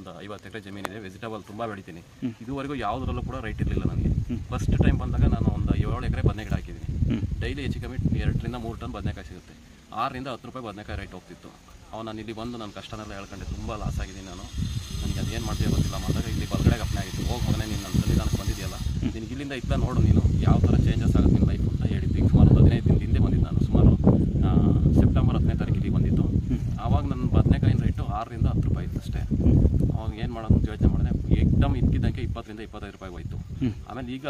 ಒಂದು 50 ಎಕರೆ ಜಮೀನಿದೆ. ವೆಜಿಟೇಬಲ್ ತುಂಬ ಬೆಳಿತೀನಿ. ಇದುವರೆಗೂ ಯಾವುದರಲ್ಲೂ ಕೂಡ ರೈಟ್ ಇರಲಿಲ್ಲ ನನಗೆ. ಫಸ್ಟ್ ಟೈಮ್ ಬಂದಾಗ ನಾನು ಒಂದು 7 ಎಕರೆ ಬದನೆ ಗಿಡ ಹಾಕಿದ್ದೀನಿ. ಡೈಲಿ ಹೆಚ್ಚು ಕಮ್ಮಿ 2 ರಿಂದ 3 ಟನ್ ಬದನೆಕಾಯಿ ಸಿಗುತ್ತೆ. 6 ರಿಂದ 10 ರೂಪಾಯಿ ಬದನೆಕಾಯಿ ರೇಟ್ ಹೋಗ್ತಿತ್ತು. ನಾನು ಇಲ್ಲಿ ಬಂದು ನನ್ನ ಕಷ್ಟನೆಲ್ಲ ಹೇಳ್ಕೊಂಡೆ, ತುಂಬ ಲಾಸ್ ಆಗಿದ್ದೀನಿ ನಾನು. ನನಗೆ ಅದೇನು ಮಾಡ್ತೀವಿ ಗೊತ್ತಿಲ್ಲ. ಬಂದಾಗ ಇಲ್ಲಿ ಬಲಗಡೆಗೆ ಅಪ್ನೆ ಆಗಿತ್ತು. ಹೋಗಿ ಮಗನೇ ನೀನು ನನ್ನ ಸನ್ನಿಧಾನಕ್ಕೆ ಬಂದಿದೆಯಲ್ಲ, ನಿನಗೆ ಇಲ್ಲಿಂದ ಇತ್ತ ನೋಡು ನೀನು ಯಾವ ಥರ ಚೇಂಜಸ್ ಆಗುತ್ತೆ ನಿನ್ನ ಲೈಫ್ ಅಂತ ಹೇಳಿದ್ದು. ಈಗ ಸುಮಾರು 15 ದಿನದ ಹಿಂದೆ ಬಂದಿದ್ದು ನಾನು. ಸುಮಾರು ಸೆಪ್ಟೆಂಬರ್ 10ನೇ ತಾರೀಕಿಗೆ ಬಂದಿದ್ದು. ಆವಾಗ ನನ್ನ ಬದನೆಕಾಯಿನ ರೇಟು 6 ರಿಂದ 10 ರೂಪಾಯಿ ಇತ್ತು ಅಷ್ಟೇ. ಅವಾಗ ಏನು ಮಾಡೋದು ಅಂತ ಯೋಚನೆ ಮಾಡಿದೆ. ಏಕ್ದಮ್ ಇದ್ದಕ್ಕಿದ್ದಂಗೆ 20 ರಿಂದ 25 ರೂಪಾಯಿ ಹೋಯಿತು. ಆಮೇಲೆ ಈಗ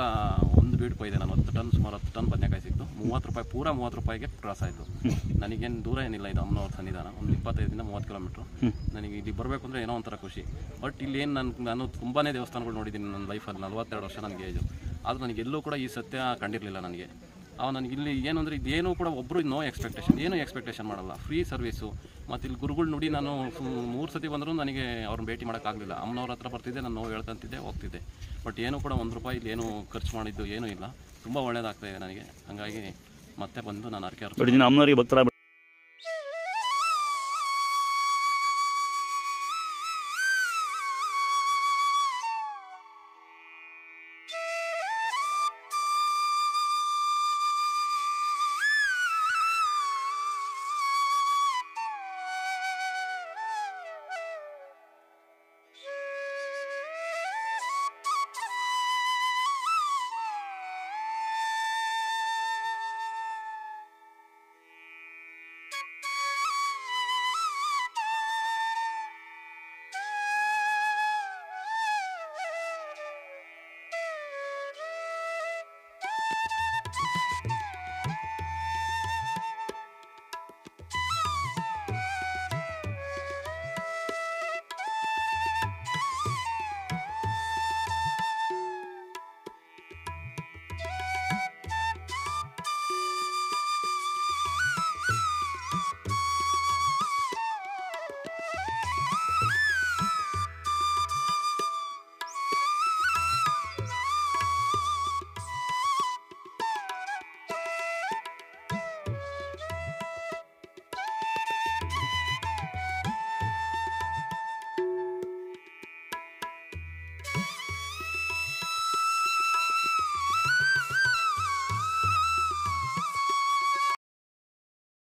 ಒಂದು ಬೀಡ್ ಕೊಯ್ದೆ ನಾನು. 10 ಟನ್ ಸುಮಾರು 10 ಟನ್ ಬದನೆಕಾಯಿ ಸಿಕ್ತು. 30 ರೂಪಾಯಿ ಪೂರ 30 ರೂಪಾಯಿಗೆ ಕ್ರಾಸ್ ಆಯಿತು. ನನಗೇನು ದೂರ ಏನಿಲ್ಲ, ಇದು ಅಮ್ಮನವ್ರ ಸನ್ನಿಧಾನ. ಒಂದು 25 ರಿಂದ 30 ಕಿಲೋಮೀಟ್ರು. ನನಗೆ ಇಲ್ಲಿ ಬರಬೇಕು ಅಂದರೆ ಏನೋ ಒಂಥರ ಖುಷಿ. ಬಟ್ ಇಲ್ಲಿ ಏನು ನಾನು ತುಂಬಾ ದೇವಸ್ಥಾನಗಳು ನೋಡಿದ್ದೀನಿ ನನ್ನ ಲೈಫಲ್ಲಿ. 42 ವರ್ಷ ನನಗೆ ಏಜು. ಆದರೂ ನನಗೆ ಎಲ್ಲೂ ಕೂಡ ಈ ಸತ್ಯ ಕಂಡಿರಲಿಲ್ಲ ನನಗೆ. ನನಗೆ ಇಲ್ಲಿ ಏನು ಅಂದರೆ ಇದೇನೂ ಕೂಡ ಒಬ್ಬರು ನೋ ಎಕ್ಸ್ಪೆಕ್ಟೇಷನ್, ಏನೂ ಎಕ್ಸ್ಪೆಕ್ಟೇಷನ್ ಮಾಡಲ್ಲ. Free service. ಮತ್ತು ಇಲ್ಲಿ ಗುರುಗಳು ನೋಡಿ ನಾನು 3 ಸತಿ ಬಂದರೂ ನನಗೆ ಅವ್ರನ್ನ ಭೇಟಿ ಮಾಡೋಕ್ಕಾಗಲಿಲ್ಲ. ಅಮ್ಮನವ್ರ ಹತ್ರ ಬರ್ತಿದ್ದೆ, ನಾನು ನೋವು ಹೇಳ್ತಂತಿದ್ದೆ, ಹೋಗ್ತಿದ್ದೆ. ಬಟ್ ಏನೂ ಕೂಡ 1 ರೂಪಾಯಿ ಇಲ್ಲಿ ಏನೂ ಖರ್ಚು ಮಾಡಿದ್ದು ಏನೂ ಇಲ್ಲ. ತುಂಬ ಒಳ್ಳೇದಾಗ್ತಾಯಿದೆ ನನಗೆ. ಹಾಗಾಗಿ ಮತ್ತೆ ಬಂದು ನಾನು ಅರ್ಕೆ ಅಮ್ಮನವರಿಗೆ ಭಕ್ತರ